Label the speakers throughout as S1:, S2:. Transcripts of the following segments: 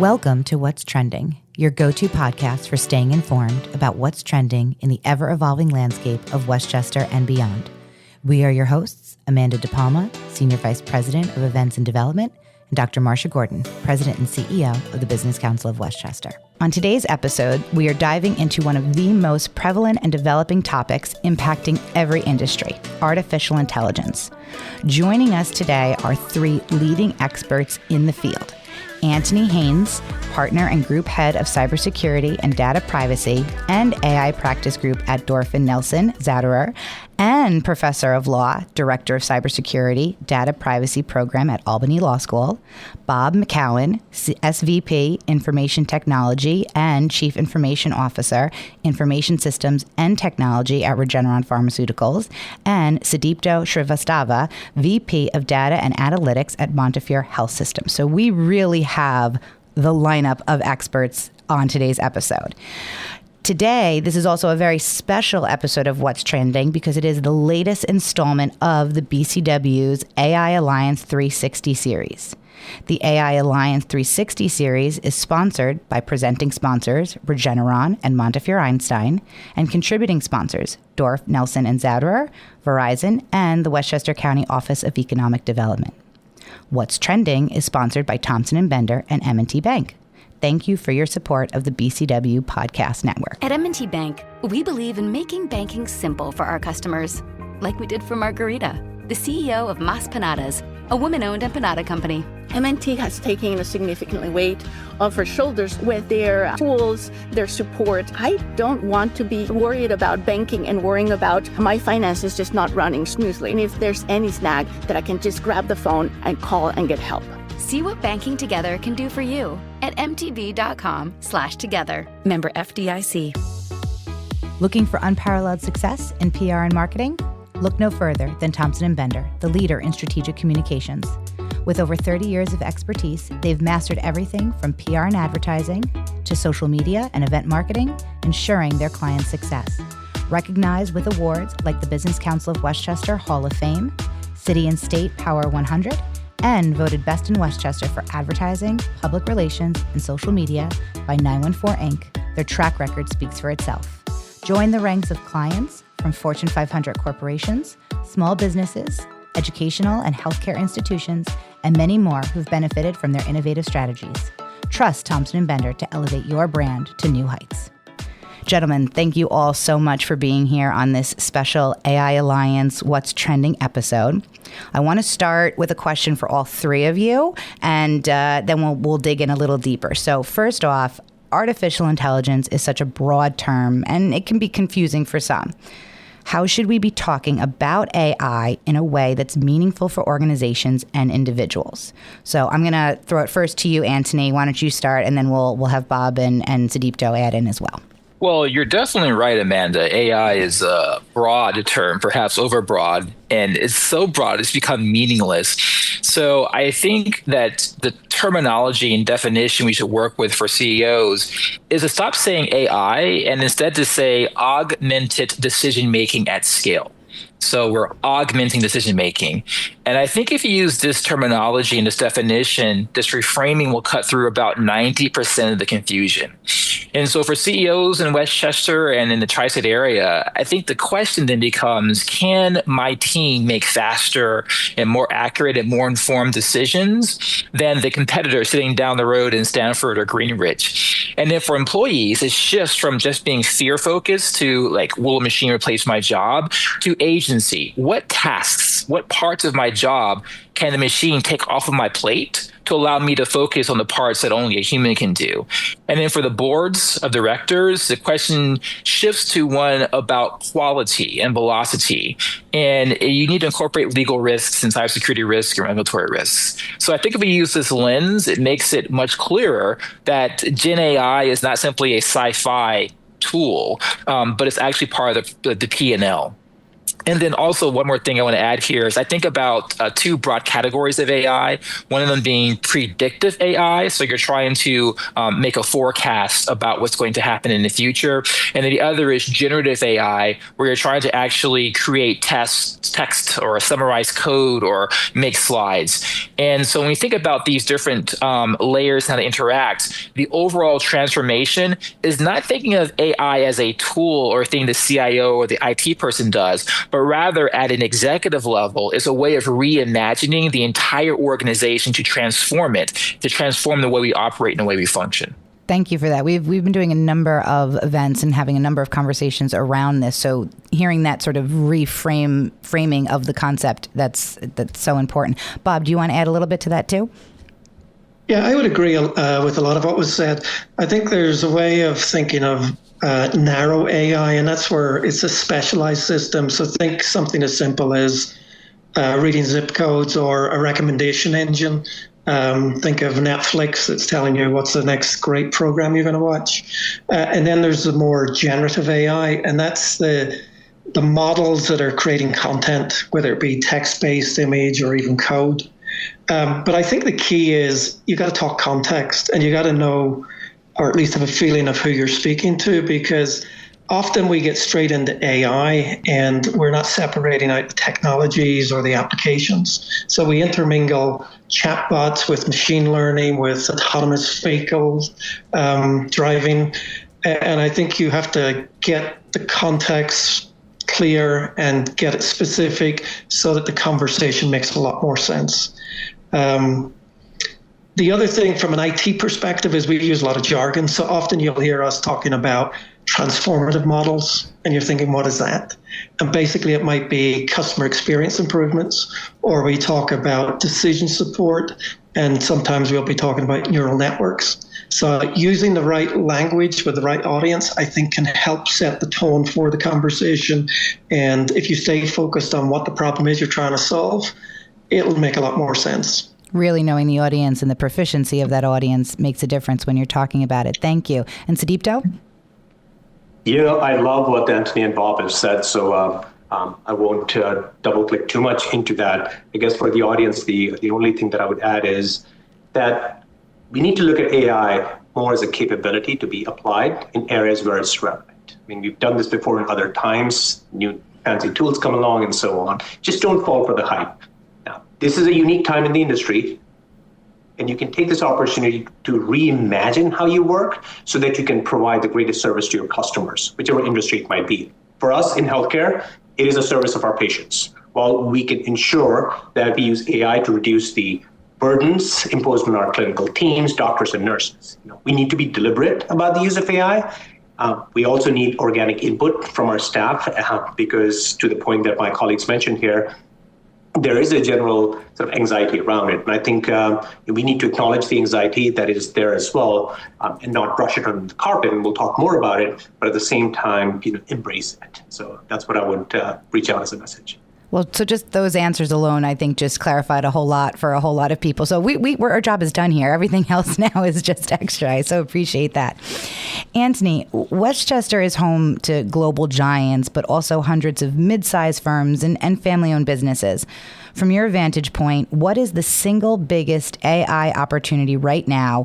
S1: Welcome to What's Trending, your go-to podcast for staying informed about what's trending in the ever-evolving landscape of Westchester and beyond. We are your hosts, Amanda DePalma, Senior Vice President of Events and Development, and Dr. Marcia Gordon, President and CEO of the Business Council of Westchester. On today's episode, we are diving into one of the most prevalent and developing topics impacting every industry, artificial intelligence. Joining us today are three leading experts in the field. Antony Haynes, Partner and Group Head of Cybersecurity and Data Privacy and AI Practice Group at Dorf Nelson Zauderer, and Professor of Law, Director of Cybersecurity Data Privacy Program at Albany Law School. Bob McCowan, SVP, Information Technology and Chief Information Officer, Information Systems and Technology at Regeneron Pharmaceuticals. And Sudipto Srivastava, VP of Data and Analytics at Montefiore Health System. So we really have the lineup of experts on today's episode. Today, this is also a very special episode of What's Trending because it is the latest installment of the BCW's AI Alliance 360 series. The AI Alliance 360 series is sponsored by presenting sponsors Regeneron and Montefiore Einstein and contributing sponsors Dorf Nelson Zauderer, Verizon, and the Westchester County Office of Economic Development. What's Trending is sponsored by Thompson & Bender and M&T Bank. Thank you for your support of the BCW Podcast Network.
S2: At M&T Bank, we believe in making banking simple for our customers, like we did for Margarita, the CEO of Mas Panadas, a woman-owned empanada company.
S3: M&T has taken a significant weight off her shoulders with their tools, their support. I don't want to be worried about banking and worrying about my finances just not running smoothly. And if there's any snag, that I can just grab the phone and call and get help.
S2: See what banking together can do for you at mtb.com/together. Member FDIC.
S1: Looking for unparalleled success in PR and marketing? Look no further than Thompson & Bender, the leader in strategic communications. With over 30 years of expertise, they've mastered everything from PR and advertising to social media and event marketing, ensuring their clients' success. Recognized with awards like the Business Council of Westchester Hall of Fame, City and State Power 100, and voted Best in Westchester for advertising, public relations, and social media by 914 Inc., their track record speaks for itself. Join the ranks of clients from Fortune 500 corporations, small businesses, educational and healthcare institutions, and many more who've benefited from their innovative strategies. Trust Thompson & Bender to elevate your brand to new heights. Gentlemen, thank you all so much for being here on this special AI Alliance What's Trending episode. I want to start with a question for all three of you, and then we'll dig in a little deeper. So first off, artificial intelligence is such a broad term, and it can be confusing for some. How should we be talking about AI in a way that's meaningful for organizations and individuals? So I'm going to throw it first to you, Antony. Why don't you start, and then we'll have Bob and Sudipto add in as well.
S4: Well, you're definitely right, Amanda. AI is a broad term, perhaps overbroad, and it's so broad it's become meaningless. So I think that the terminology and definition we should work with for CEOs is to stop saying AI and instead to say augmented decision-making at scale. So we're augmenting decision-making. And I think if you use this terminology and this definition, this reframing will cut through about 90% of the confusion. And so for CEOs in Westchester and in the tri-state area, I think the question then becomes, can my team make faster and more accurate and more informed decisions than the competitor sitting down the road in Stanford or Greenwich? And then for employees, it shifts from just being fear-focused to like, will a machine replace my job, to agency. What tasks, what parts of my job can the machine take off of my plate to allow me to focus on the parts that only a human can do? And then for the boards of directors, the question shifts to one about quality and velocity. And you need to incorporate legal risks and cybersecurity risks and regulatory risks. So I think if we use this lens, it makes it much clearer that Gen AI is not simply a sci-fi tool, but it's actually part of the P&L. And then also one more thing I want to add here is I think about two broad categories of AI, one of them being predictive AI. So you're trying to make a forecast about what's going to happen in the future. And then the other is generative AI, where you're trying to actually create text or summarize code or make slides. And so when we think about these different layers, how they interact, the overall transformation is not thinking of AI as a tool or a thing the CIO or the IT person does, but rather at an executive level is a way of reimagining the entire organization to transform it, to transform the way we operate and the way we function.
S1: Thank you for that. We've been doing a number of events and having a number of conversations around this. So hearing that sort of framing of the concept, that's so important. Bob, do you want to add a little bit to that too?
S5: Yeah, I would agree with a lot of what was said. I think there's a way of thinking of narrow AI, and that's where it's a specialized system. So think something as simple as reading zip codes or a recommendation engine. Think of Netflix that's telling you what's the next great program you're going to watch. And then there's the more generative AI, and that's the models that are creating content, whether it be text-based, image, or even code. But I think the key is you got to talk context, and you got to know, or at least have a feeling of who you're speaking to, because often we get straight into AI and we're not separating out the technologies or the applications. So we intermingle chatbots with machine learning, with autonomous vehicles driving. And I think you have to get the context clear and get it specific so that the conversation makes a lot more sense. The other thing from an IT perspective is we use a lot of jargon. So often you'll hear us talking about transformative models, and you're thinking, what is that? And basically it might be customer experience improvements, or we talk about decision support, and sometimes we'll be talking about neural networks. So using the right language with the right audience, I think, can help set the tone for the conversation. And if you stay focused on what the problem is you're trying to solve, it'll make a lot more sense.
S1: Really knowing the audience and the proficiency of that audience makes a difference when you're talking about it. Thank you. And Sudipto?
S6: I love what Antony and Bob have said, so I won't double click too much into that. I guess for the audience, the only thing that I would add is that we need to look at AI more as a capability to be applied in areas where it's relevant. I mean, we've done this before in other times, new fancy tools come along and so on. Just don't fall for the hype. Now, this is a unique time in the industry, and you can take this opportunity to reimagine how you work so that you can provide the greatest service to your customers, whichever industry it might be. For us in healthcare, it is a service of our patients. While we can ensure that we use AI to reduce the burdens imposed on our clinical teams, doctors and nurses. We need to be deliberate about the use of AI. We also need organic input from our staff because, to the point that my colleagues mentioned here, there is a general sort of anxiety around it. And I think we need to acknowledge the anxiety that is there as well and not brush it under the carpet. And we'll talk more about it, but at the same time, embrace it. So that's what I would reach out as a message.
S1: Well, so just those answers alone, I think, just clarified a whole lot for a whole lot of people. So our job is done here. Everything else now is just extra. I so appreciate that. Antony, Westchester is home to global giants, but also hundreds of mid-sized firms and family-owned businesses. From your vantage point, what is the single biggest AI opportunity right now,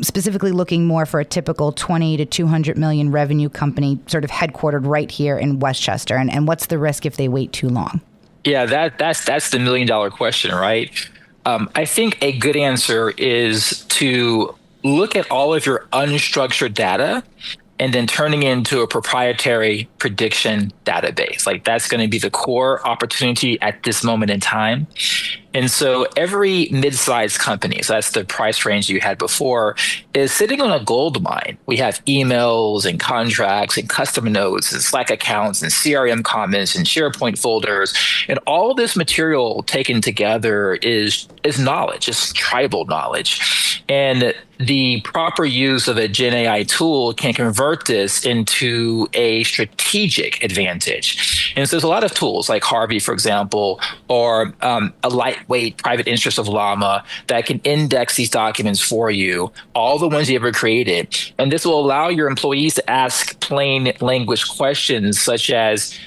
S1: specifically looking more for a typical 20 to 200 million revenue company sort of headquartered right here in Westchester? And what's the risk if they wait too long?
S4: Yeah, that's the $1 million question, right? I think a good answer is to look at all of your unstructured data and then turning into a proprietary prediction database. Like, that's going to be the core opportunity at this moment in time. And so every mid-sized company, so that's the price range you had before, is sitting on a gold mine. We have emails and contracts and customer notes and Slack accounts and CRM comments and SharePoint folders. And all this material taken together is knowledge, it's tribal knowledge. And the proper use of a Gen AI tool can convert this into a strategic advantage. And so there's a lot of tools like Harvey, for example, or a lightweight private interest of Llama that can index these documents for you, all the ones you ever created. And this will allow your employees to ask plain language questions such as,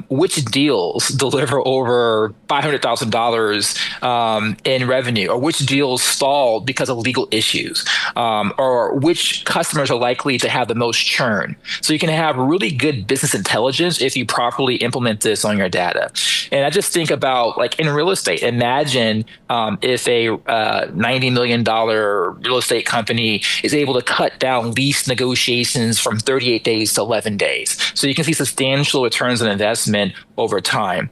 S4: which deals deliver over $500,000 in revenue, or which deals stall because of legal issues, or which customers are likely to have the most churn. So you can have really good business intelligence if you properly implement this on your data. And I just think about, like, in real estate, imagine if a $90 million real estate company is able to cut down lease negotiations from 38 days to 11 days. So you can see substantial returns on investment over time.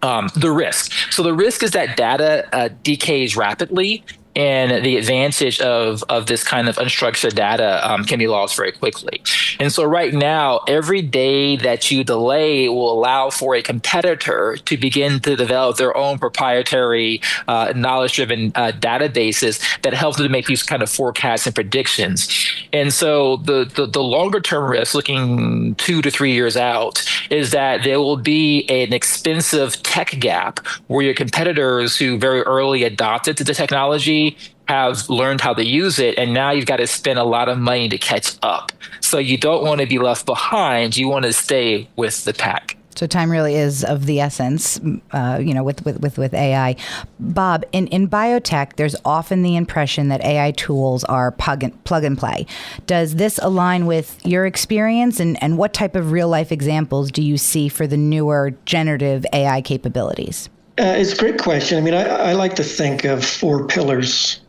S4: The risk. So the risk is that data decays rapidly, and the advantage of this kind of unstructured data can be lost very quickly. And so right now, every day that you delay will allow for a competitor to begin to develop their own proprietary knowledge-driven databases that help them to make these kind of forecasts and predictions. And so the longer-term risk, looking 2 to 3 years out, is that there will be an expensive tech gap where your competitors who very early adopted the technology have learned how to use it, and now you've got to spend a lot of money to catch up. So you don't want to be left behind. You want to stay with the pack.
S1: So time really is of the essence, with AI. Bob, in biotech, there's often the impression that AI tools are plug and play. Does this align with your experience, and what type of real life examples do you see for the newer generative AI capabilities?
S5: It's a great question. I mean, I like to think of 4 pillars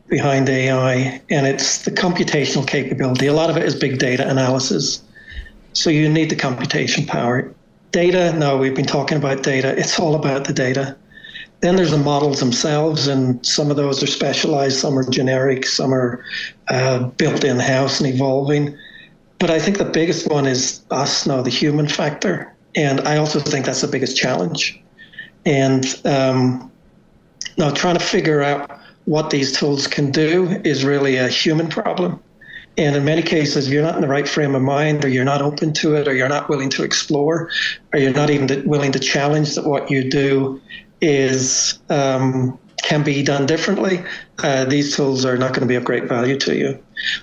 S5: behind AI, and it's the computational capability. A lot of it is big data analysis. So you need the computation power. Data, no, we've been talking about data. It's all about the data. Then there's the models themselves, and some of those are specialized, some are generic, some are built in-house and evolving. But I think the biggest one is us now, the human factor. And I also think that's the biggest challenge. And now trying to figure out what these tools can do is really a human problem. And in many cases, you're not in the right frame of mind, or you're not open to it, or you're not willing to explore, or you're not even willing to challenge that what you do is can be done differently. These tools are not going to be of great value to you.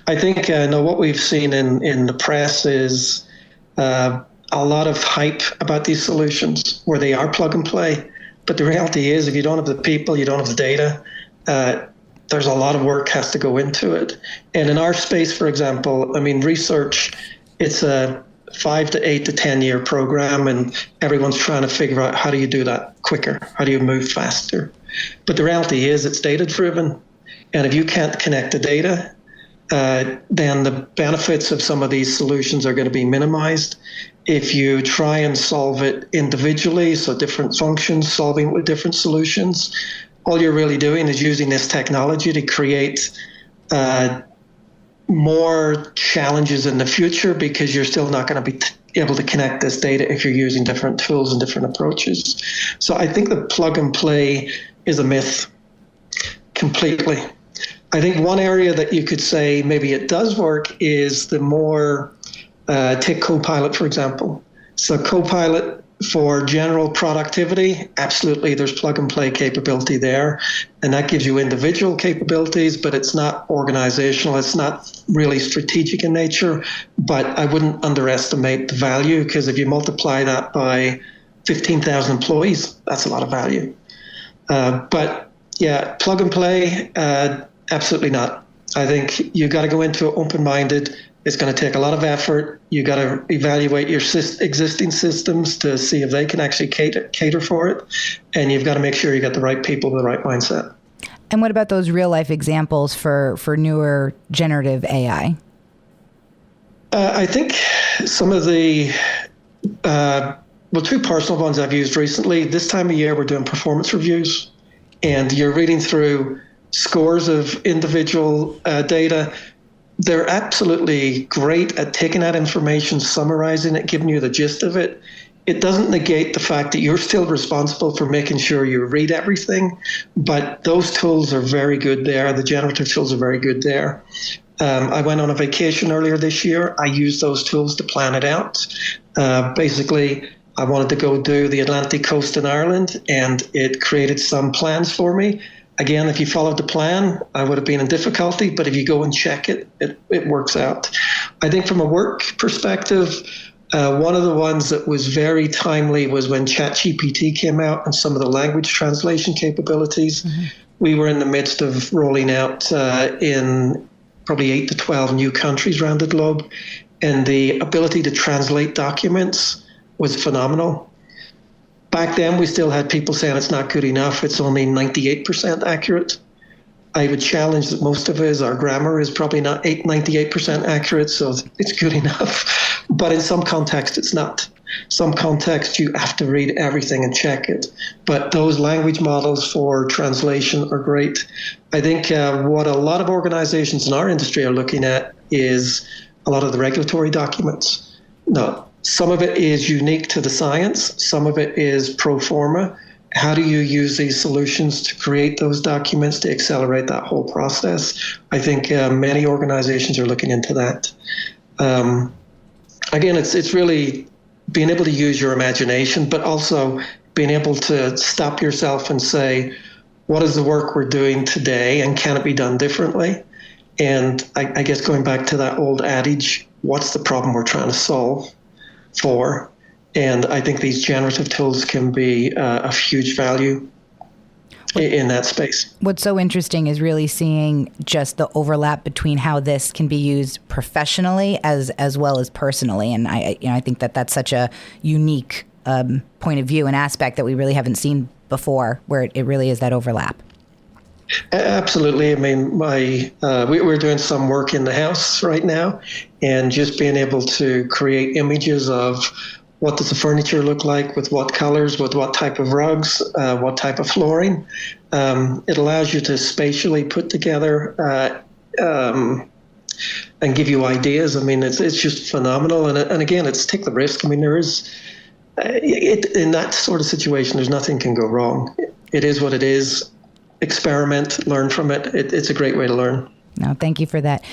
S5: I think what we've seen in the press is a lot of hype about these solutions where they are plug and play. But the reality is, if you don't have the people, you don't have the data, there's a lot of work has to go into it. And in our space, for example, I mean, research, it's a 5 to 8 to 10 year program, and everyone's trying to figure out how do you do that quicker? How do you move faster? But the reality is it's data driven. And if you can't connect the data, then the benefits of some of these solutions are going to be minimized. If you try and solve it individually, so different functions, solving with different solutions, all you're really doing is using this technology to create more challenges in the future, because you're still not going to be able to connect this data if you're using different tools and different approaches. So I think the plug and play is a myth completely. I think one area that you could say maybe it does work is the more, take Copilot, for example. So Copilot for general productivity, absolutely, there's plug and play capability there. And that gives you individual capabilities, but it's not organizational. It's not really strategic in nature, but I wouldn't underestimate the value, because if you multiply that by 15,000 employees, that's a lot of value. But yeah, plug and play, absolutely not. I think you got to go into it open-minded. It's going to take a lot of effort. You got to evaluate your existing systems to see if they can actually cater for it. And you've got to make sure you got the right people with the right mindset.
S1: And what about those real life examples for newer generative AI?
S5: I think some of the, 2 personal ones I've used recently. This time of year, we're doing performance reviews, and you're reading through scores of individual data. They're absolutely great at taking that information, summarizing it, giving you the gist of it. It doesn't negate the fact that you're still responsible for making sure you read everything, but those tools are very good there. The generative tools are very good there. I went on a vacation earlier this year. I used those tools to plan it out. Basically, I wanted to go do the Atlantic coast in Ireland, and it created some plans for me. Again, if you followed the plan, I would have been in difficulty, but if you go and check it, it works out. I think from a work perspective, One of the ones that was very timely was when ChatGPT came out and some of the language translation capabilities. Mm-hmm. We were in the midst of rolling out in probably 8 to 12 new countries around the globe, and the ability to translate documents was phenomenal. Back then, we still had people saying it's not good enough. It's only 98% accurate. I would challenge that most of our grammar is probably not 98% accurate, so it's good enough. But in some context, it's not. Some context, you have to read everything and check it. But those language models for translation are great. I think what a lot of organizations in our industry are looking at is a lot of the regulatory documents. Now, some of it is unique to the science. Some of it is pro forma. How do you use these solutions to create those documents to accelerate that whole process? I think many organizations are looking into that. Again, it's really being able to use your imagination, but also being able to stop yourself and say, what is the work we're doing today and can it be done differently? And I guess going back to that old adage, what's the problem we're trying to solve for? And I think these generative tools can be of huge value in that space.
S1: What's so interesting is really seeing just the overlap between how this can be used professionally as well as personally. And I think that's such a unique point of view and aspect that we really haven't seen before, where it really is that overlap.
S5: Absolutely. I mean, we're doing some work in the house right now, and just being able to create images of what does the furniture look like, with what colors, with what type of rugs, what type of flooring. It allows you to spatially put together and give you ideas. I mean, it's just phenomenal. And again, it's take the risk. I mean, there is, in that sort of situation, there's nothing can go wrong. It is what it is. Experiment, learn from it. It's a great way to learn.
S1: No, thank you for that.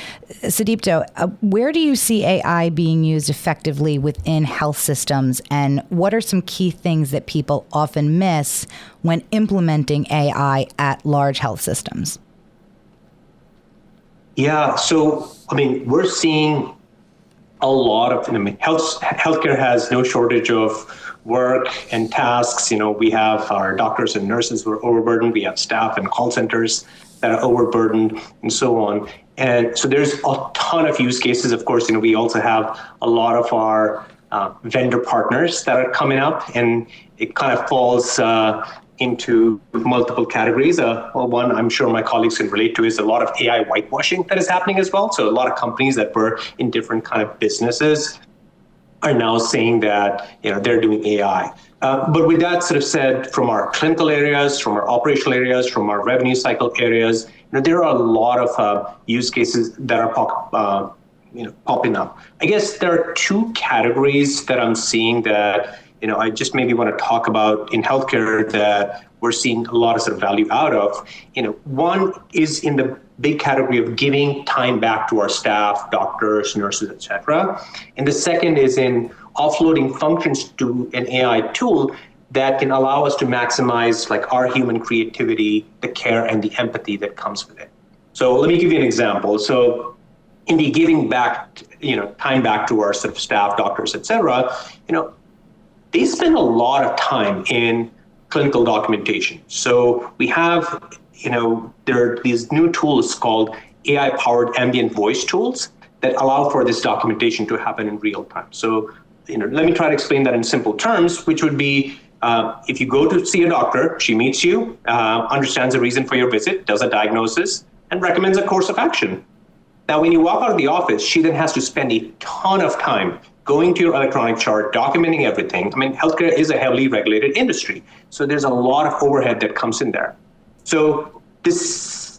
S1: Sudipto, where do you see AI being used effectively within health systems, and what are some key things that people often miss when implementing AI at large health systems?
S6: Yeah, so, I mean, we're seeing a lot of, healthcare has no shortage of work and tasks. We have our doctors and nurses who are overburdened. We have staff and call centers that are overburdened and so on. And so there's a ton of use cases. Of course, we also have a lot of our vendor partners that are coming up, and it kind of falls into multiple categories. One I'm sure my colleagues can relate to is a lot of AI whitewashing that is happening as well. So a lot of companies that were in different kind of businesses are now saying that they're doing AI. But with that sort of said, from our clinical areas, from our operational areas, from our revenue cycle areas, there are a lot of use cases that are popping up. I guess there are two categories that I'm seeing that I just maybe want to talk about in healthcare that we're seeing a lot of sort of value out of. One is in the big category of giving time back to our staff, doctors, nurses, et cetera. And the second is in offloading functions to an AI tool that can allow us to maximize our human creativity, the care, and the empathy that comes with it. So let me give you an example. So in the giving back, time back to our sort of staff, doctors, et cetera, they spend a lot of time in clinical documentation. So we have, there are these new tools called AI-powered ambient voice tools that allow for this documentation to happen in real time. So, let me try to explain that in simple terms, which would be, if you go to see a doctor, she meets you, understands the reason for your visit, does a diagnosis, and recommends a course of action. Now, when you walk out of the office, she then has to spend a ton of time going to your electronic chart, documenting everything. I mean, healthcare is a heavily regulated industry, so there's a lot of overhead that comes in there. So this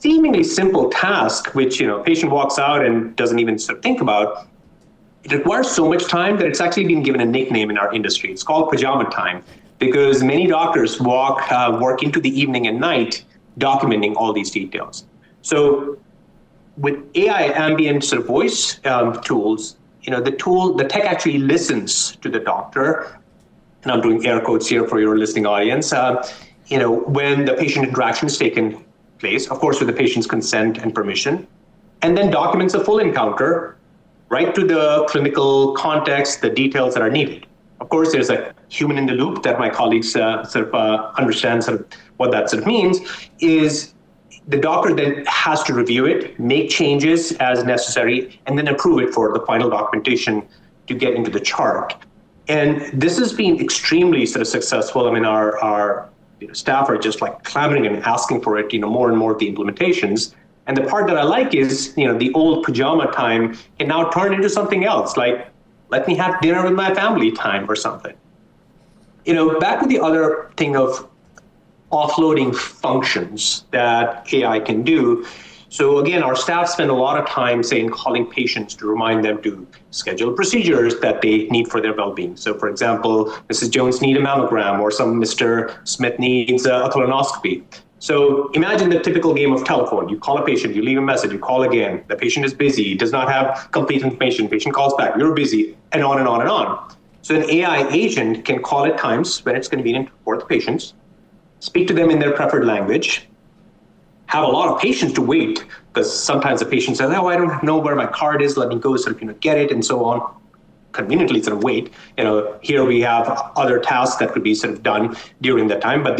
S6: seemingly simple task, which patient walks out and doesn't even sort of think about, it requires so much time that it's actually been given a nickname in our industry. It's called pajama time, because many doctors work into the evening and night documenting all these details. So with AI ambient sort of voice tools, the tech actually listens to the doctor, and I'm doing air quotes here for your listening audience, when the patient interaction is taken place, of course, with the patient's consent and permission, and then documents the full encounter, right to the clinical context, the details that are needed. Of course, there's a human in the loop that my colleagues understand what that means, is the doctor then has to review it, make changes as necessary, and then approve it for the final documentation to get into the chart. And this has been extremely successful. I mean, our staff are just like clamoring and asking for it, more and more of the implementations. And the part that I like is, the old pajama time can now turn into something else, like let me have dinner with my family time or something. Back to the other thing of offloading functions that AI can do. So again, our staff spend a lot of time, calling patients to remind them to schedule procedures that they need for their well-being. So for example, Mrs. Jones needs a mammogram, or some Mr. Smith needs a colonoscopy. So imagine the typical game of telephone. You call a patient, you leave a message, you call again. The patient is busy, does not have complete information. Patient calls back, you're busy, and on and on and on. So an AI agent can call at times when it's convenient for the patients, speak to them in their preferred language, have a lot of patience to wait, because sometimes the patient says, I don't know where my card is, let me go get it, and so on. Conveniently wait. Here we have other tasks that could be done during that time, but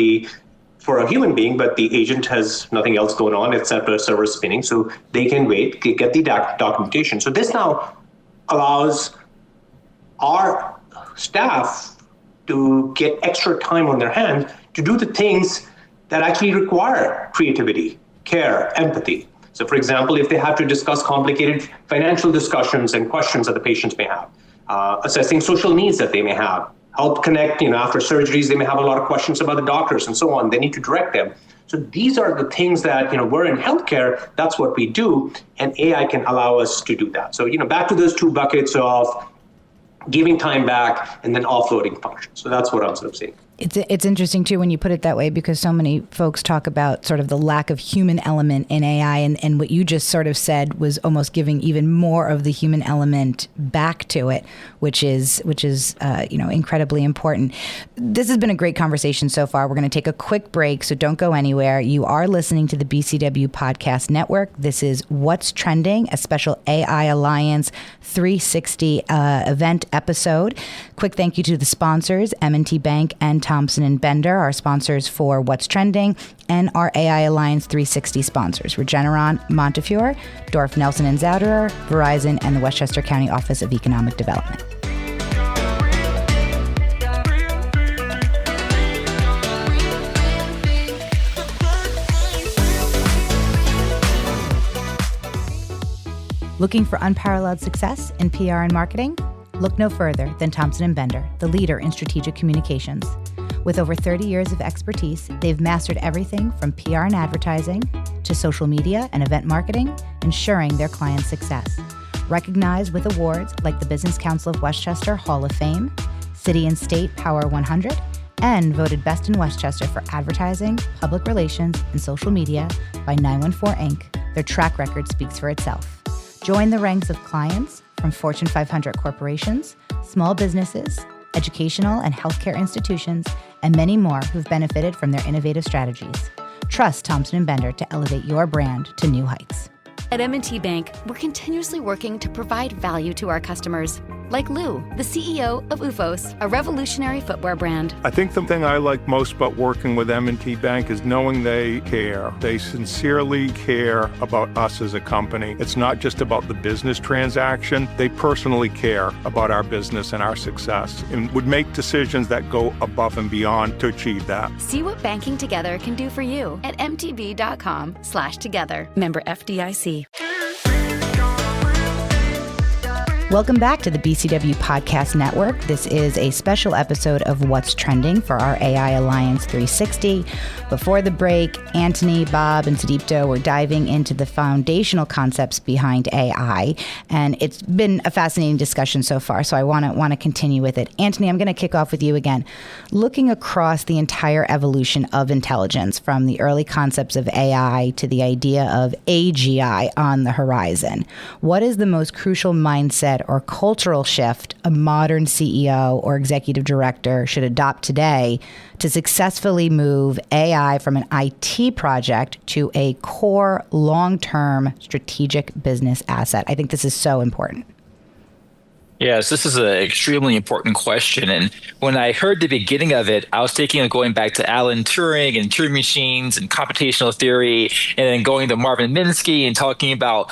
S6: for a human being, but the agent has nothing else going on except a server spinning, so they can wait, get the documentation. So this now allows our staff to get extra time on their hands to do the things that actually require creativity, care, empathy. So for example, if they have to discuss complicated financial discussions and questions that the patients may have, assessing social needs that they may have, help connect, after surgeries, they may have a lot of questions about the doctors and so on. They need to direct them. So these are the things that, we're in healthcare, that's what we do, and AI can allow us to do that. So, back to those two buckets of giving time back and then offloading functions. So that's what I'm saying.
S1: It's interesting, too, when you put it that way, because so many folks talk about sort of the lack of human element in AI. And what you just sort of said was almost giving even more of the human element back to it, which is incredibly important. This has been a great conversation so far. We're going to take a quick break, so don't go anywhere. You are listening to the BCW Podcast Network. This is What's Trending, a special AI Alliance 360 event episode. Quick thank you to the sponsors, M&T Bank and Thompson & Bender, our sponsors for What's Trending, and our AI Alliance 360 sponsors, Regeneron, Montefiore, Dorf Nelson Zauderer, Verizon, and the Westchester County Office of Economic Development. Looking for unparalleled success in PR and marketing? Look no further than Thompson & Bender, the leader in strategic communications. With over 30 years of expertise, they've mastered everything from PR and advertising to social media and event marketing, ensuring their clients' success. Recognized with awards like the Business Council of Westchester Hall of Fame, City and State Power 100, and voted Best in Westchester for advertising, public relations, and social media by 914 Inc., their track record speaks for itself. Join the ranks of clients from Fortune 500 corporations, small businesses, educational and healthcare institutions, and many more who've benefited from their innovative strategies. Trust Thompson & Bender to elevate your brand to new heights.
S2: At M&T Bank, we're continuously working to provide value to our customers. Like Lou, the CEO of OOFOS, a revolutionary footwear brand.
S7: I think the thing I like most about working with M&T Bank is knowing they care. They sincerely care about us as a company. It's not just about the business transaction. They personally care about our business and our success and would make decisions that go above and beyond to achieve that.
S2: See what banking together can do for you at mtb.com/together. Member FDIC.
S1: Welcome back to the BCW Podcast Network. This is a special episode of What's Trending for our AI Alliance 360. Before the break, Antony, Bob, and Sudipto were diving into the foundational concepts behind AI, and it's been a fascinating discussion so far, so I want to continue with it. Antony, I'm going to kick off with you again. Looking across the entire evolution of intelligence, from the early concepts of AI to the idea of AGI on the horizon, what is the most crucial mindset or cultural shift a modern CEO or executive director should adopt today to successfully move AI from an IT project to a core, long-term strategic business asset? I think this is so important.
S4: Yes, this is an extremely important question. And when I heard the beginning of it, I was thinking of going back to Alan Turing and Turing machines and computational theory, and then going to Marvin Minsky and talking about,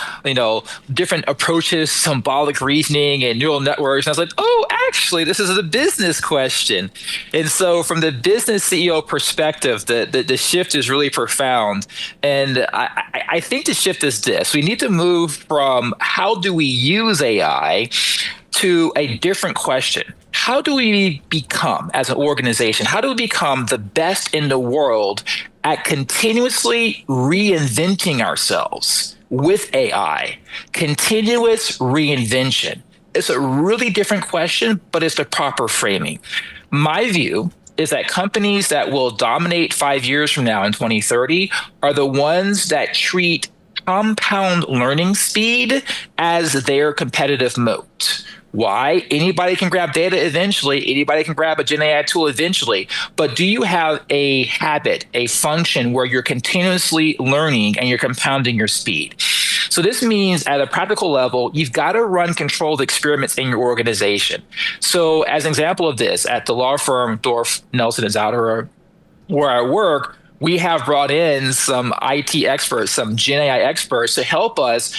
S4: different approaches, symbolic reasoning and neural networks. And I was like, oh, actually, this is a business question. And so from the business CEO perspective, the shift is really profound. And I think the shift is this. We need to move from how do we use AI to a different question. How do we become, as an organization, how do we become the best in the world at continuously reinventing ourselves with AI? Continuous reinvention. It's a really different question, but it's the proper framing. My view is that companies that will dominate 5 years from now in 2030 are the ones that treat compound learning speed as their competitive moat. Why? Anybody can grab data eventually. Anybody can grab a Gen AI tool eventually. But do you have a habit, a function where you're continuously learning and you're compounding your speed? So this means at a practical level, you've got to run controlled experiments in your organization. So as an example of this, at the law firm Dorf Nelson Zauderer, where I work, we have brought in some IT experts, some Gen AI experts to help us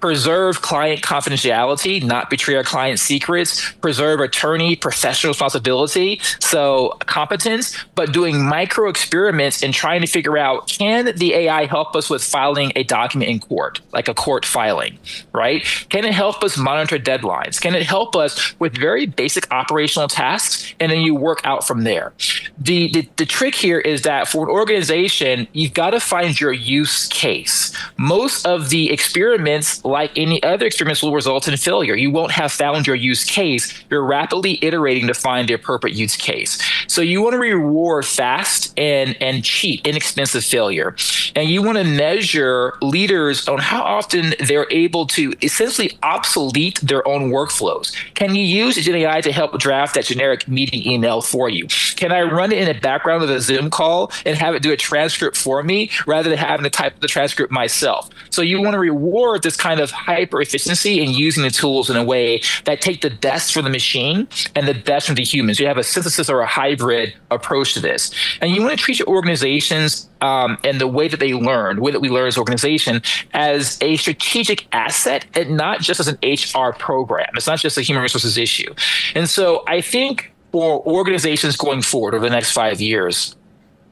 S4: preserve client confidentiality, not betray our client secrets, preserve attorney professional responsibility, so competence, but doing micro experiments and trying to figure out, can the AI help us with filing a document in court, like a court filing, right? Can it help us monitor deadlines? Can it help us with very basic operational tasks? And then you work out from there. The trick here is that for an organization, you've got to find your use case. Most of the experiments, like any other experiments, will result in failure. You won't have found your use case. You're rapidly iterating to find the appropriate use case. So you want to reward fast and cheap, inexpensive failure. And you want to measure leaders on how often they're able to essentially obsolete their own workflows. Can you use Gen AI to help draft that generic meeting email for you? Can I run it in the background of a Zoom call and have it do a transcript for me rather than having to type the transcript myself? So you want to reward this kind of hyper efficiency in using the tools in a way that take the best from the machine and the best from the humans. You have a synthesis or a hybrid approach to this. And you want to treat your organizations and the way that they learn, the way that we learn as an organization, as a strategic asset and not just as an HR program. It's not just a human resources issue. And so I think for organizations going forward over the next 5 years,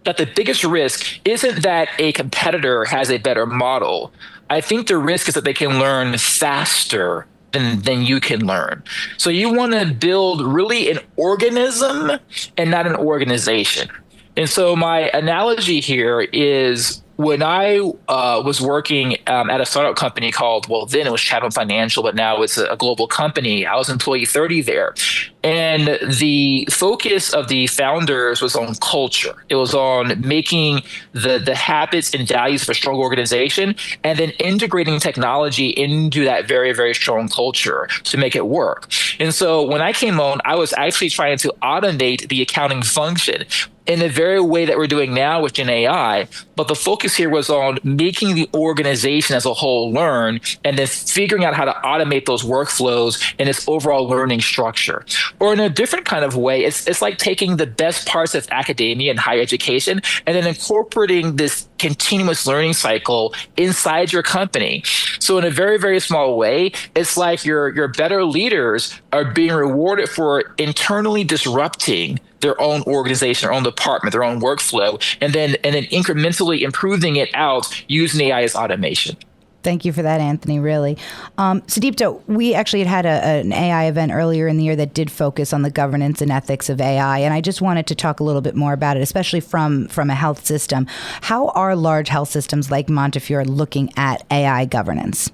S4: that the biggest risk isn't that a competitor has a better model. I think the risk is that they can learn faster than you can learn. So you want to build really an organism and not an organization. And so my analogy here is when I was working at a startup company called, well, then it was Chatham Financial, but now it's a global company. I was employee 30 there. And the focus of the founders was on culture. It was on making the habits and values of a strong organization and then integrating technology into that very, very strong culture to make it work. And so when I came on, I was actually trying to automate the accounting function in the very way that we're doing now with Gen AI, but the focus here was on making the organization as a whole learn and then figuring out how to automate those workflows and its overall learning structure. Or in a different kind of way, it's like taking the best parts of academia and higher education and then incorporating this continuous learning cycle inside your company. So in a very, very small way, it's like your better leaders are being rewarded for internally disrupting their own organization, their own department, their own workflow, and then incrementally improving it out using AI as automation.
S1: Thank you for that, Antony, really. Sudipto, we actually had an AI event earlier in the year that did focus on the governance and ethics of AI, and I just wanted to talk a little bit more about it, especially from a health system. How are large health systems like Montefiore looking at AI governance?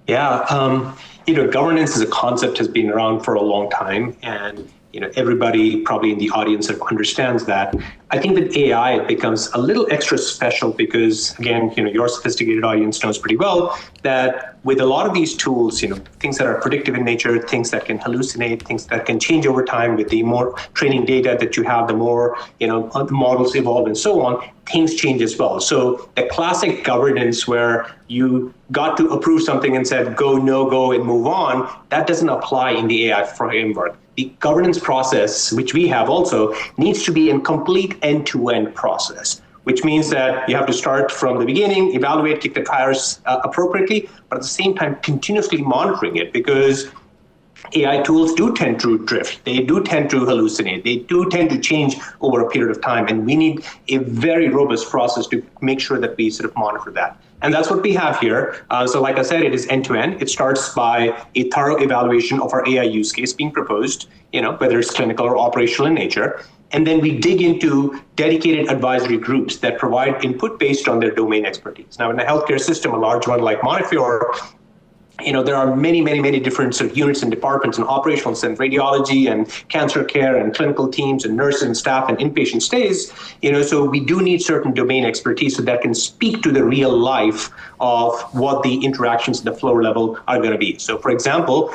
S6: Yeah, governance as a concept has been around for a long time, and everybody probably in the audience understands that. I think with AI, it becomes a little extra special because, again, your sophisticated audience knows pretty well that with a lot of these tools, things that are predictive in nature, things that can hallucinate, things that can change over time with the more training data that you have, the more, the models evolve and so on, things change as well. So the classic governance where you got to approve something and said, go, no go, and move on, that doesn't apply in the AI framework. The governance process, which we have also, needs to be a complete end-to-end process, which means that you have to start from the beginning, evaluate, kick the tires appropriately, but at the same time, continuously monitoring it, because AI tools do tend to drift. They do tend to hallucinate. They do tend to change over a period of time. And we need a very robust process to make sure that we sort of monitor that. And that's what we have here. So like I said, it is end-to-end. It starts by a thorough evaluation of our AI use case being proposed, whether it's clinical or operational in nature. And then we dig into dedicated advisory groups that provide input based on their domain expertise. Now, in the healthcare system, a large one like Montefiore, there are many, many, many different sort of units and departments and operational and radiology and cancer care and clinical teams and nurses and staff and inpatient stays. So we do need certain domain expertise so that can speak to the real life of what the interactions at the floor level are going to be. So, for example,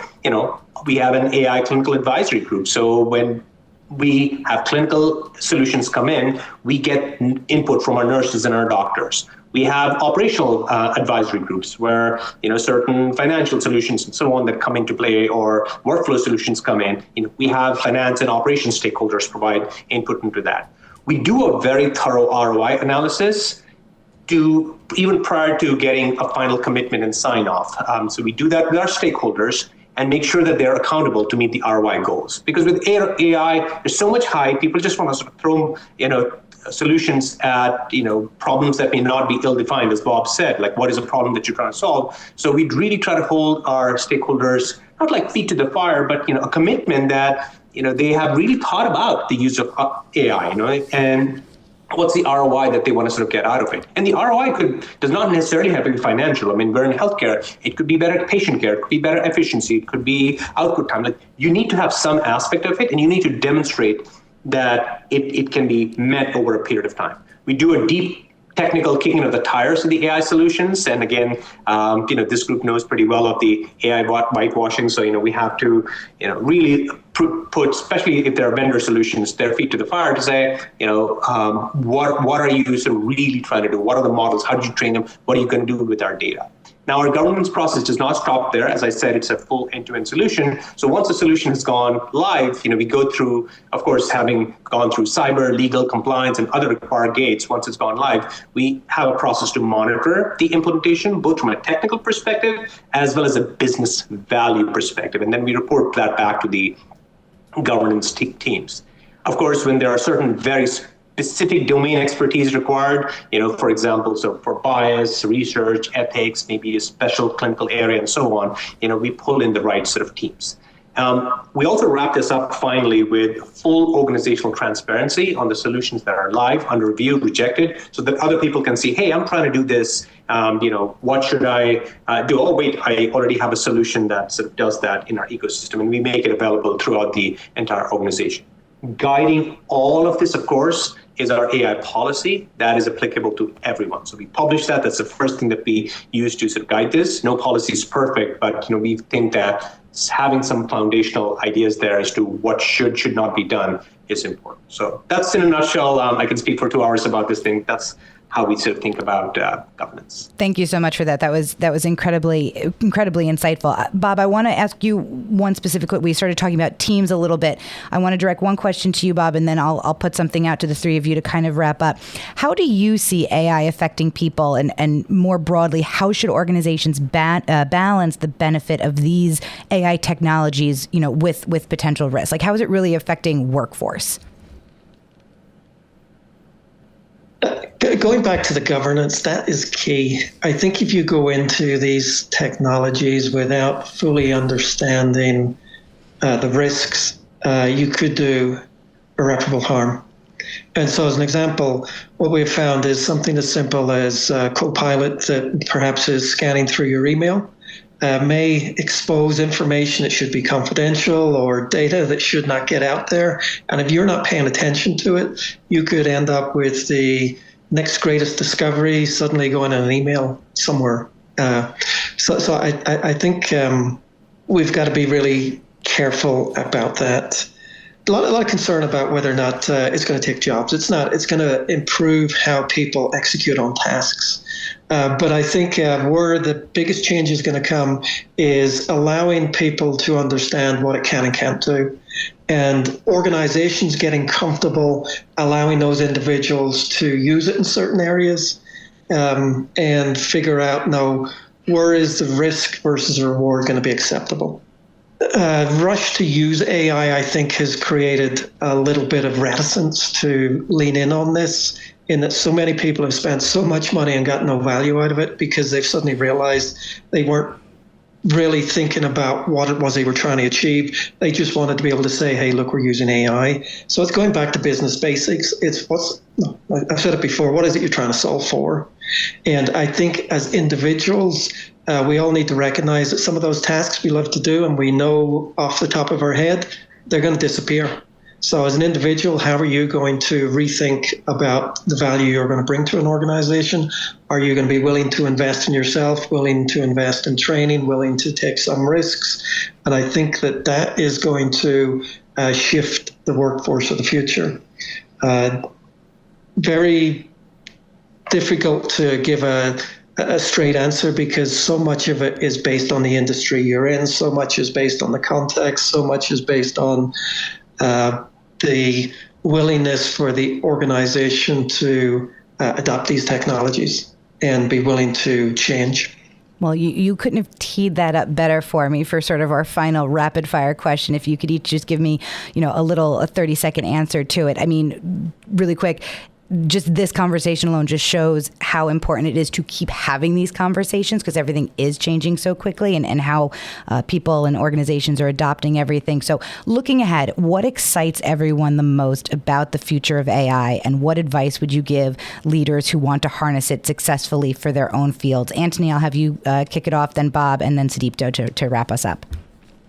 S6: we have an AI clinical advisory group. So when we have clinical solutions come in, we get input from our nurses and our doctors. We have operational advisory groups where certain financial solutions and so on that come into play, or workflow solutions come in. We have finance and operations stakeholders provide input into that. We do a very thorough ROI analysis even prior to getting a final commitment and sign off. So we do that with our stakeholders and make sure that they're accountable to meet the ROI goals. Because with AI, there's so much hype, people just want to sort of throw, solutions at, problems that may not be ill-defined, as Bob said, like what is a problem that you're trying to solve. So we'd really try to hold our stakeholders, not like feet to the fire, but, a commitment that, they have really thought about the use of AI, and what's the ROI that they want to sort of get out of it. And the ROI does not necessarily have to be financial. I mean, we're in healthcare. It could be better patient care. It could be better efficiency. It could be output time. Like, you need to have some aspect of it, and you need to demonstrate that it can be met over a period of time. We do a deep technical kicking of the tires of the AI solutions. And again, this group knows pretty well of the AI whitewashing. So, we have to, really put, especially if there are vendor solutions, their feet to the fire to say, what are you sort of really trying to do? What are the models? How did you train them? What are you going to do with our data? Now, our governance process does not stop there. As I said, it's a full end-to-end solution. So once the solution has gone live, we go through, of course, having gone through cyber, legal, compliance, and other required gates. Once it's gone live, we have a process to monitor the implementation, both from a technical perspective as well as a business value perspective. And then we report that back to the governance teams. Of course, when there are certain very specific domain expertise required, for example, so for bias, research, ethics, maybe a special clinical area and so on, we pull in the right sort of teams. We also wrap this up finally with full organizational transparency on the solutions that are live, under review, rejected, so that other people can see, hey, I'm trying to do this, what should I do? Oh, wait, I already have a solution that sort of does that in our ecosystem, and we make it available throughout the entire organization. Guiding all of this, of course, is our AI policy that is applicable to everyone. So we publish that. That's the first thing that we use to sort of guide this. No policy is perfect, but we think that having some foundational ideas there as to what should not be done is important. So that's in a nutshell. I can speak for 2 hours about this thing. That's how we sort of think about governance.
S1: Thank you so much for that. That was incredibly insightful. Bob, I want to ask you one specific. We started talking about teams a little bit. I want to direct one question to you, Bob, and then I'll put something out to the three of you to kind of wrap up. How do you see AI affecting people, and more broadly, how should organizations balance the benefit of these AI technologies, with potential risks? Like, how is it really affecting workforce?
S5: Going back to the governance, that is key. I think if you go into these technologies without fully understanding the risks, you could do irreparable harm. And so as an example, what we've found is something as simple as Copilot that perhaps is scanning through your email may expose information that should be confidential or data that should not get out there. And if you're not paying attention to it, you could end up with the next greatest discovery suddenly going in an email somewhere. So I think we've got to be really careful about that. A lot of concern about whether or not it's going to take jobs. It's not. It's going to improve how people execute on tasks. But I think where the biggest change is going to come is allowing people to understand what it can and can't do. And organizations getting comfortable allowing those individuals to use it in certain areas and figure out, where is the risk versus reward going to be acceptable. Rush to use AI, I think, has created a little bit of reticence to lean in on this, in that so many people have spent so much money and got no value out of it because they've suddenly realized they weren't really thinking about what it was they were trying to achieve. They just wanted to be able to say, hey, look, we're using AI. So it's going back to business basics. I've said it before, what is it you're trying to solve for? And I think as individuals, we all need to recognize that some of those tasks we love to do and we know off the top of our head, they're going to disappear. So as an individual, how are you going to rethink about the value you're going to bring to an organization? Are you going to be willing to invest in yourself, willing to invest in training, willing to take some risks? And I think that is going to shift the workforce of the future. Very difficult to give a straight answer because so much of it is based on the industry you're in, so much is based on the context, so much is based on the willingness for the organization to adopt these technologies and be willing to change.
S1: Well, you couldn't have teed that up better for me for sort of our final rapid fire question. If you could each just give me, a 30-second answer to it. I mean, really quick. Just this conversation alone just shows how important it is to keep having these conversations because everything is changing so quickly and how people and organizations are adopting everything. So looking ahead, what excites everyone the most about the future of AI and what advice would you give leaders who want to harness it successfully for their own fields? Antony, I'll have you kick it off, then Bob, and then Sudipto to wrap us up.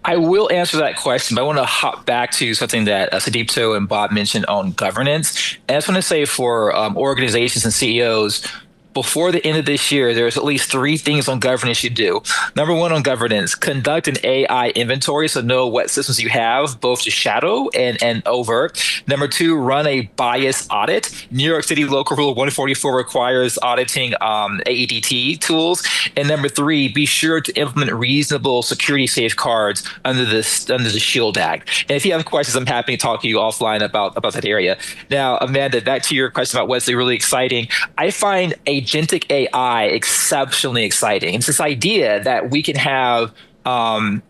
S4: I will answer that question, but I want to hop back to something that Sudipto and Bob mentioned on governance. And I just want to say for organizations and CEOs, before the end of this year, there's at least 3 things on governance you do. Number 1 on governance, conduct an AI inventory, so know what systems you have, both to shadow and overt. Number 2, run a bias audit. New York City Local Rule 144 requires auditing AEDT tools. And number 3, be sure to implement reasonable security safeguards under the SHIELD Act. And if you have questions, I'm happy to talk to you offline about that area. Now, Amanda, back to your question about what's really exciting. I find agentic AI exceptionally exciting. It's this idea that we can have a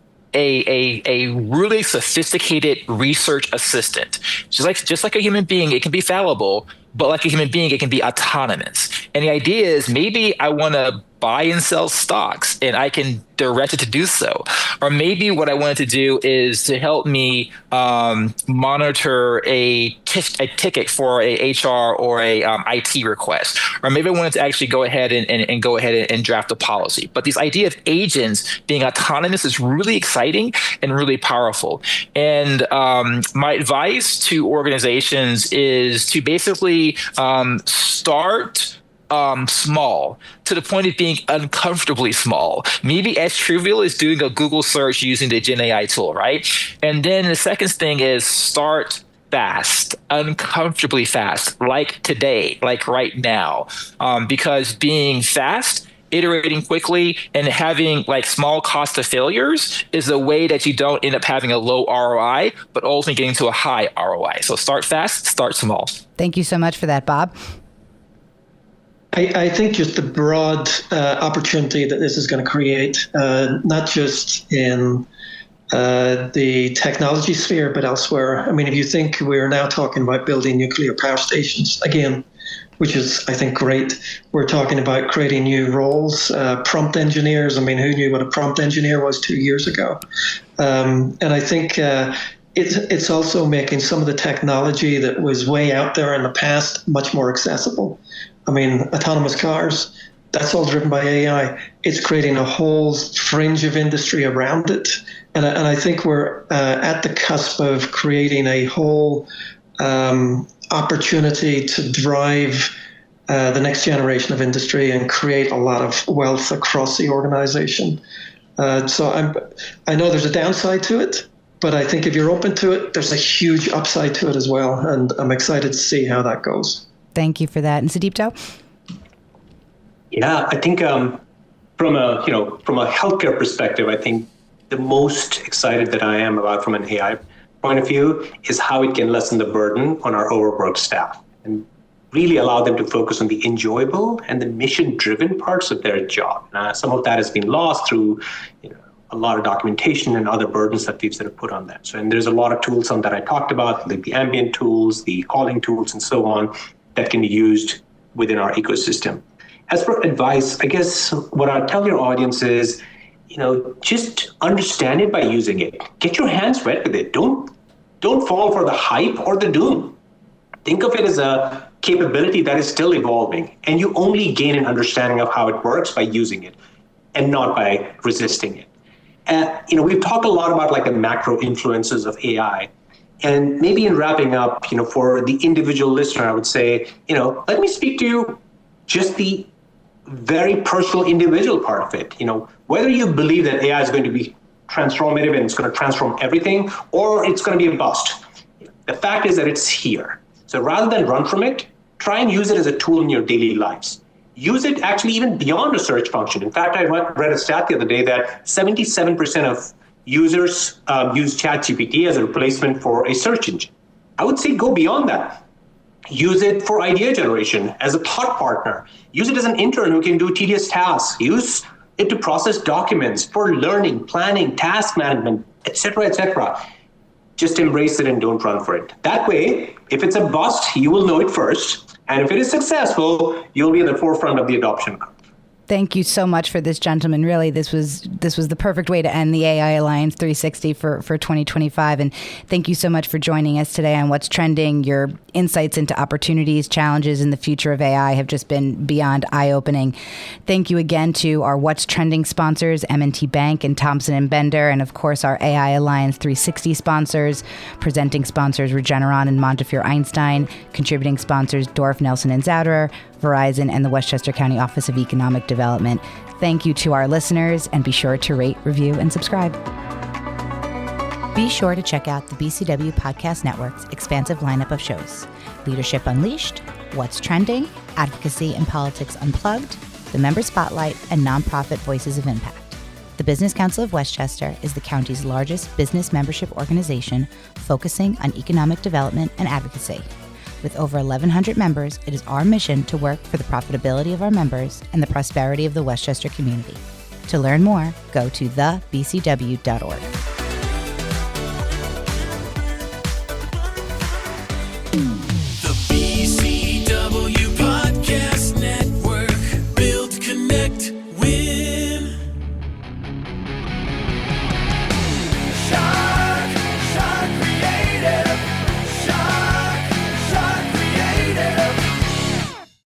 S4: really sophisticated research assistant. Just like a human being, it can be fallible, but like a human being, it can be autonomous. And the idea is maybe I want to buy and sell stocks and I can direct it to do so. Or maybe what I wanted to do is to help me monitor a ticket for a HR or a IT request. Or maybe I wanted to actually go ahead and go ahead and draft a policy. But this idea of agents being autonomous is really exciting and really powerful. And my advice to organizations is to basically start small to the point of being uncomfortably small. Maybe as trivial as doing a Google search using the Gen AI tool, right? And then the second thing is start fast, uncomfortably fast, like today, like right now, because being fast, iterating quickly, and having like small cost of failures is a way that you don't end up having a low ROI, but ultimately getting to a high ROI. So start fast, start small.
S1: Thank you so much for that, Bob.
S5: I think just the broad opportunity that this is going to create, not just in the technology sphere, but elsewhere. I mean, if you think we're now talking about building nuclear power stations again, which is, I think, great. We're talking about creating new roles, prompt engineers. I mean, who knew what a prompt engineer was 2 years ago? And I think it's also making some of the technology that was way out there in the past much more accessible. I mean, autonomous cars, That's all driven by AI. It's creating a whole fringe of industry around it. And I think we're at the cusp of creating a whole opportunity to drive the next generation of industry and create a lot of wealth across the organization. So I know there's a downside to it, but I think if you're open to it, there's a huge upside to it as well. And I'm excited to see how that goes.
S1: Thank you for that. And Sudipto?
S6: Yeah, I think from a healthcare perspective, I think the most excited that I am about from an AI point of view is how it can lessen the burden on our overworked staff and really allow them to focus on the enjoyable and the mission-driven parts of their job. Some of that has been lost through a lot of documentation and other burdens that we've sort of put on them. So, and there's a lot of tools on that I talked about, like the ambient tools, the calling tools, and so on, that can be used within our ecosystem. As for advice, I guess what I'll tell your audience is, just understand it by using it. Get your hands wet with it. Don't fall for the hype or the doom. Think of it as a capability that is still evolving, and you only gain an understanding of how it works by using it and not by resisting it. We've talked a lot about like the macro influences of AI, and maybe in wrapping up, for the individual listener, I would say, let me speak to you just the very personal individual part of it. Whether you believe that AI is going to be transformative and it's going to transform everything, or it's going to be a bust. The fact is that it's here. So rather than run from it, try and use it as a tool in your daily lives. Use it actually even beyond a search function. In fact, I read a stat the other day that 77% of users use ChatGPT as a replacement for a search engine. I would say go beyond that. Use it for idea generation as a thought partner. Use it as an intern who can do tedious tasks. Use it to process documents for learning, planning, task management, etc., etc. Just embrace it and don't run for it. That way, if it's a bust, you will know it first. And if it is successful, you'll be at the forefront of the adoption curve.
S1: Thank you so much for this, gentlemen. Really, this was the perfect way to end the AI Alliance 360 for 2025. And thank you so much for joining us today on What's Trending. Your insights into opportunities, challenges, and the future of AI have just been beyond eye-opening. Thank you again to our What's Trending sponsors, M&T Bank and Thompson & Bender, and of course our AI Alliance 360 sponsors, presenting sponsors Regeneron and Montefiore Einstein, contributing sponsors Dorf Nelson Zauderer, Verizon, and the Westchester County Office of Economic Development. Thank you to our listeners, and be sure to rate, review, and subscribe. Be sure to check out the BCW Podcast Network's expansive lineup of shows: Leadership Unleashed, What's Trending, Advocacy and Politics Unplugged, The Member Spotlight, and Nonprofit Voices of Impact. The Business Council of Westchester is the county's largest business membership organization focusing on economic development and advocacy. With over 1,100 members, it is our mission to work for the profitability of our members and the prosperity of the Westchester community. To learn more, go to thebcw.org.